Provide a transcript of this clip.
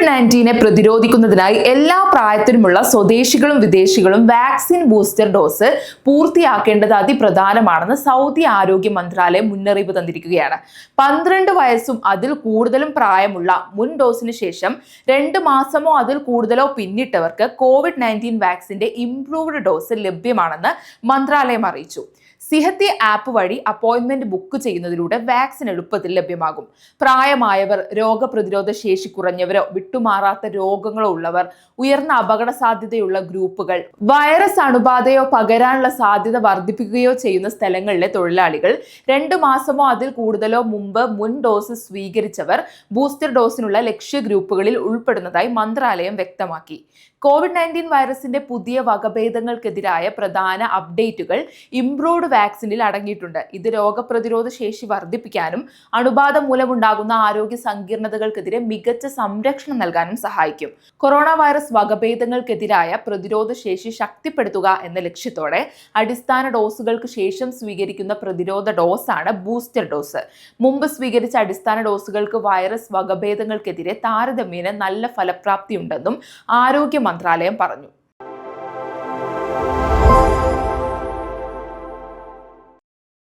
COVID-19 പ്രതിരോധിക്കുന്നതിനായി എല്ലാ പ്രായത്തിലുമുള്ള സ്വദേശികളും വിദേശികളും വാക്സിൻ ബൂസ്റ്റർ ഡോസ് പൂർത്തിയാക്കേണ്ടത് അതിപ്രധാനമാണെന്ന് സൗദി ആരോഗ്യ മന്ത്രാലയം മുന്നറിയിപ്പ് തന്നിരിക്കുകയാണ്. 12 വയസ്സും അതിൽ കൂടുതലും പ്രായമുള്ള മുൻ ഡോസിന് ശേഷം 2 മാസമോ അതിൽ കൂടുതലോ പിന്നിട്ടവർക്ക് COVID-19 വാക്സിന്റെ ഇംപ്രൂവ്ഡ് ഡോസ് ലഭ്യമാണെന്ന് മന്ത്രാലയം അറിയിച്ചു. സിഹത്തി ആപ്പ് വഴി അപ്പോയിന്റ്മെന്റ് ബുക്ക് ചെയ്യുന്നതിലൂടെ വാക്സിൻ എളുപ്പത്തിൽ ലഭ്യമാകും. പ്രായമായവർ, രോഗപ്രതിരോധ ശേഷി കുറഞ്ഞവരോ വിട്ടുമാറാത്ത രോഗങ്ങളോ ഉള്ളവർ, ഉയർന്ന അപകട സാധ്യതയുള്ള ഗ്രൂപ്പുകൾ, വൈറസ് അണുബാധയോ പകരാനുള്ള സാധ്യത വർദ്ധിപ്പിക്കുകയോ ചെയ്യുന്ന സ്ഥലങ്ങളിലെ തൊഴിലാളികൾ, 2 മാസമോ അതിൽ കൂടുതലോ മുമ്പ് മുൻ ഡോസ് സ്വീകരിച്ചവർ ബൂസ്റ്റർ ഡോസിനുള്ള ലക്ഷ്യ ഗ്രൂപ്പുകളിൽ ഉൾപ്പെടുന്നതായി മന്ത്രാലയം വ്യക്തമാക്കി. COVID-19 വൈറസിന്റെ പുതിയ വകഭേദങ്ങൾക്കെതിരായ പ്രധാന അപ്ഡേറ്റുകൾ ഇംപ്രൂവ്ഡ് വാക്സിനിൽ അടങ്ങിയിട്ടുണ്ട്. ഇത് രോഗപ്രതിരോധ ശേഷി വർദ്ധിപ്പിക്കാനും അണുബാധ മൂലമുണ്ടാകുന്ന ആരോഗ്യ സങ്കീർണതകൾക്കെതിരെ മികച്ച സംരക്ഷണം നൽകാനും സഹായിക്കും. കൊറോണ വൈറസ് വകഭേദങ്ങൾക്കെതിരായ പ്രതിരോധ ശേഷി ശക്തിപ്പെടുത്തുക എന്ന ലക്ഷ്യത്തോടെ അടിസ്ഥാന ഡോസുകൾക്ക് ശേഷം സ്വീകരിക്കുന്ന പ്രതിരോധ ഡോസാണ് ബൂസ്റ്റർ ഡോസ്. മുമ്പ് സ്വീകരിച്ച അടിസ്ഥാന ഡോസുകൾക്ക് വൈറസ് വകഭേദങ്ങൾക്കെതിരെ താരതമ്യേന നല്ല ഫലപ്രാപ്തിയുണ്ടെന്നും ആരോഗ്യ മന്ത്രാലയം പറഞ്ഞു.